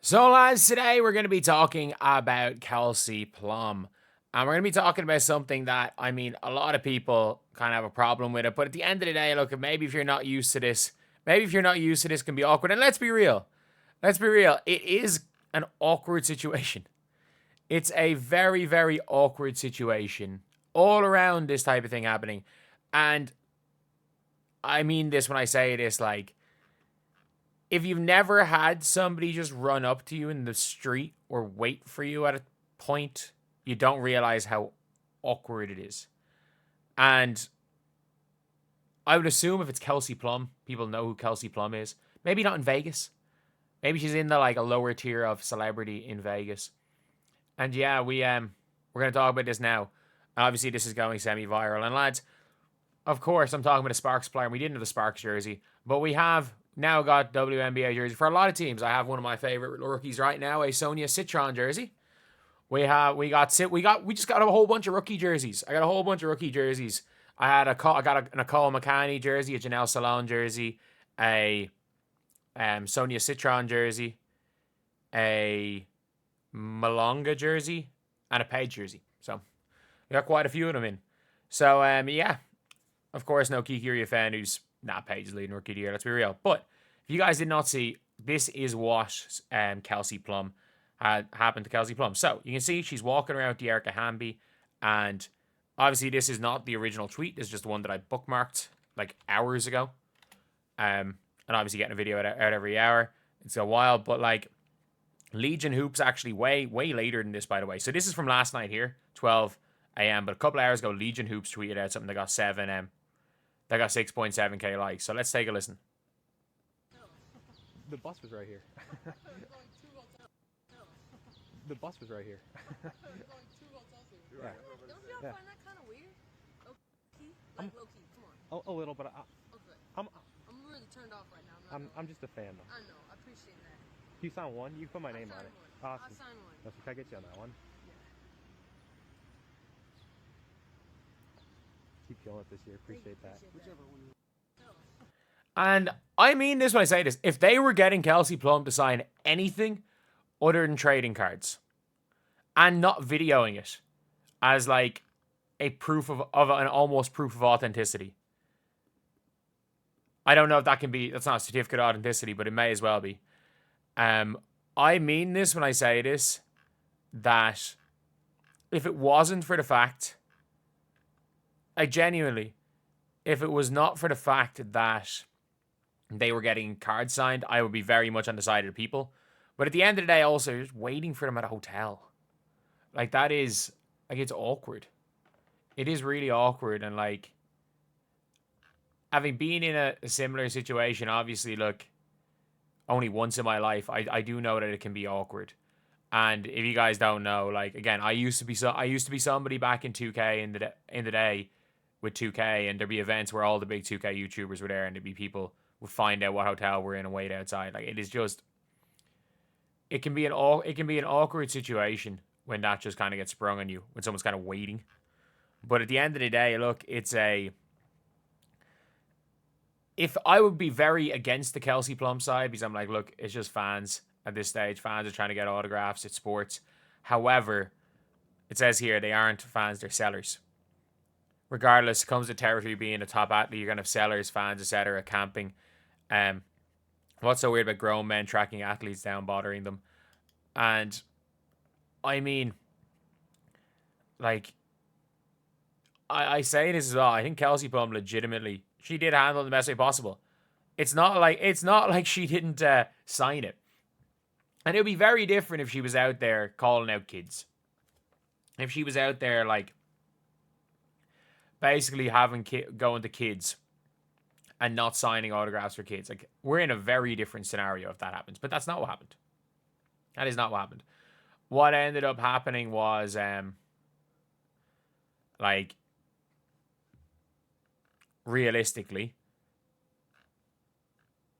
So, lads, today we're going to be talking about Kelsey Plum. And we're going to be talking about something that, I mean, a lot of people kind of have a problem with it. But at the end of the day, look, maybe if you're not used to this, it can be awkward. And let's be real. It is an awkward situation. It's a very, very awkward situation all around this type of thing happening. And I mean this when I say this, like, if you've never had somebody just run up to you in the street or wait for you at a point, you don't realize how awkward it is. And I would assume if it's Kelsey Plum, people know who Kelsey Plum is. Maybe not in Vegas. Maybe she's in the like a lower tier of celebrity in Vegas. And yeah, we're gonna talk about this now. Obviously, this is going semi-viral. And lads, of course, I'm talking about a Sparks player. And we didn't have the Sparks jersey, but we have now got WNBA jersey for a lot of teams. I have one of my favorite rookies right now, a Sonia Citron jersey. We just got a whole bunch of rookie jerseys. I got a whole bunch of rookie jerseys. I got a Nicole McCanny jersey, a Janelle Salon jersey, a Sonia Citron jersey, a Malonga jersey, and a Paige jersey. So we got quite a few of them in. So yeah, of course, no Kiki fan who's not Paige's leading rookie of the year. Let's be real. But if you guys did not see, this is what Kelsey Plum had happened to Kelsey Plum. So you can see she's walking around with Erica Hamby, and obviously this is not the original tweet. This is just one that I bookmarked like hours ago. And obviously getting a video out every hour. It's a while, but like Legion Hoops actually way later than this, by the way. So this is from last night here, 12 a.m. But a couple hours ago, Legion Hoops tweeted out something that got 6.7k likes. So let's take a listen. The bus was right here. The bus was right here. Yeah. Don't y'all find that kind of weird? Low-key? Like low-key, come on. A little, but Okay. I'm really turned off right now. I'm just a fan though. I know, I appreciate that. You sign one, you put my name on it. One. Awesome. I'll sign one. Can I get you on that one? Yeah. Keep killing it this year. Appreciate that. Whichever one. And I mean this when I say this. If they were getting Kelsey Plum to sign anything other than trading cards and not videoing it as like a proof of an almost proof of authenticity, I don't know if that's not a certificate of authenticity, but it may as well be. I mean this when I say this, that if it wasn't for the fact, like genuinely, if it was not for the fact that they were getting cards signed, I would be very much on the side of the people. But at the end of the day, also, you're just waiting for them at a hotel. Like, that is, like, it's awkward. It is really awkward. And, like, having been in a similar situation, obviously, look, only once in my life, I do know that it can be awkward. And if you guys don't know, like, again, I used to be somebody back in 2K in the day with 2K, and there'd be events where all the big 2K YouTubers were there, and there'd be people would find out what hotel we're in and wait outside. Like, it is just, it can be an awkward situation when that just kind of gets sprung on you, when someone's kind of waiting. But at the end of the day, look, if I would be very against the Kelsey Plum side, because I'm like, look, it's just fans at this stage. Fans are trying to get autographs. It's sports. However, it says here they aren't fans, they're sellers. Regardless, it comes to territory being a top athlete. You're going to have sellers, fans, etc., camping. What's so weird about grown men tracking athletes down, bothering them? And I mean, like, I say this as well. I think Kelsey Plum legitimately, she did handle it the best way possible. It's not like she didn't sign it. And it would be very different if she was out there calling out kids. If she was out there, like, basically going to kids and not signing autographs for kids. Like, we're in a very different scenario if that happens. But that's not what happened. That is not what happened. What ended up happening was, like, realistically,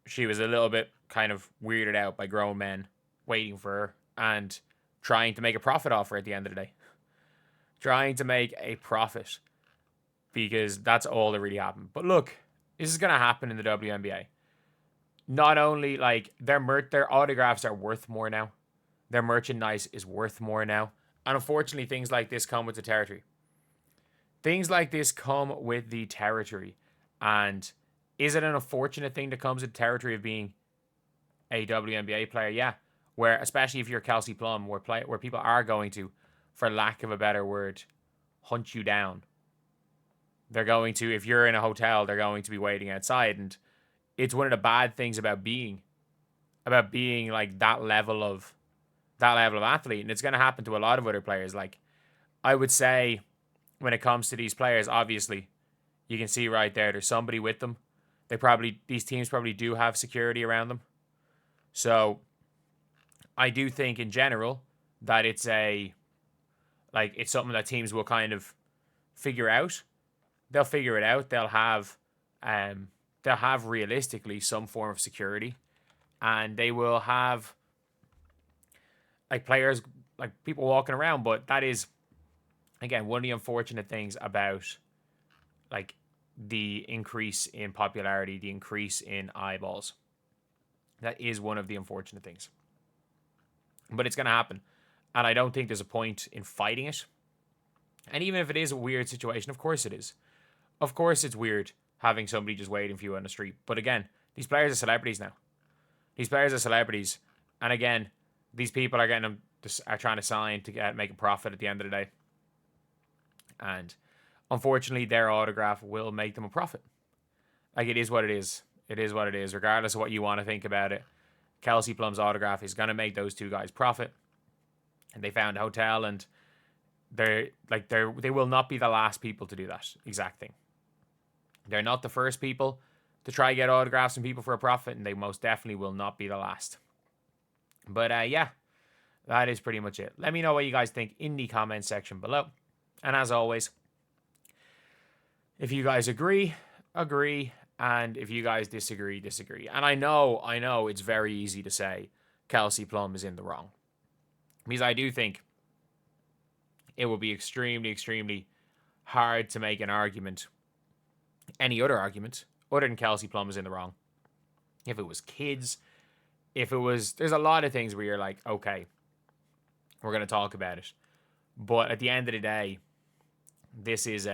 she was a little bit kind of weirded out by grown men waiting for her and trying to make a profit off her at the end of the day. Trying to make a profit. Because that's all that really happened. But look, this is going to happen in the WNBA. Not only, like, their autographs are worth more now. Their merchandise is worth more now. And unfortunately, things like this come with the territory. Things like this come with the territory. And is it an unfortunate thing that comes with the territory of being a WNBA player? Yeah. Where, especially if you're Kelsey Plum, where people are going to, for lack of a better word, hunt you down. They're going to, if you're in a hotel, they're going to be waiting outside. And it's one of the bad things about being like that level of athlete. And it's going to happen to a lot of other players. Like, I would say when it comes to these players, obviously, you can see right there, there's somebody with them. These teams probably do have security around them. So I do think in general that it's something that teams will kind of figure out. They'll figure it out. They'll have realistically some form of security, and they will have like players, like people walking around. But that is, again, one of the unfortunate things about like the increase in popularity, the increase in eyeballs. That is one of the unfortunate things. But it's going to happen. And I don't think there's a point in fighting it. And even if it is a weird situation, of course it is. Of course it's weird having somebody just waiting for you on the street. But again, these players are celebrities now. These players are celebrities. And again, these people are trying to sign to make a profit at the end of the day. And unfortunately, their autograph will make them a profit. Like, it is what it is. It is what it is, regardless of what you want to think about it. Kelsey Plum's autograph is going to make those two guys profit. And they found a hotel, and they will not be the last people to do that exact thing. They're not the first people to try to get autographs from people for a profit, and they most definitely will not be the last. But yeah, that is pretty much it. Let me know what you guys think in the comment section below. And as always, if you guys agree, and if you guys disagree. And I know it's very easy to say Kelsey Plum is in the wrong, because I do think it will be extremely, extremely hard to make an argument, any other argument, other than Kelsey Plum is in the wrong. If it was kids, there's a lot of things where you're like, okay, we're going to talk about it. But at the end of the day, this is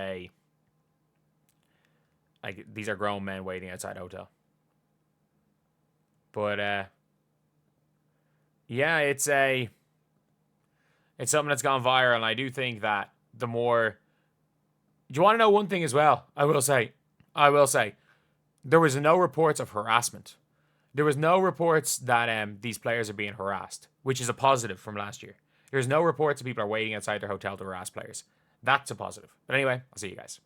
these are grown men waiting outside a hotel. But yeah, it's something that's gone viral, and I do think that the more... Do you want to know one thing as well? I will say, there was no reports of harassment. There was no reports that these players are being harassed, which is a positive from last year. There's no reports that people are waiting outside their hotel to harass players. That's a positive. But anyway, I'll see you guys.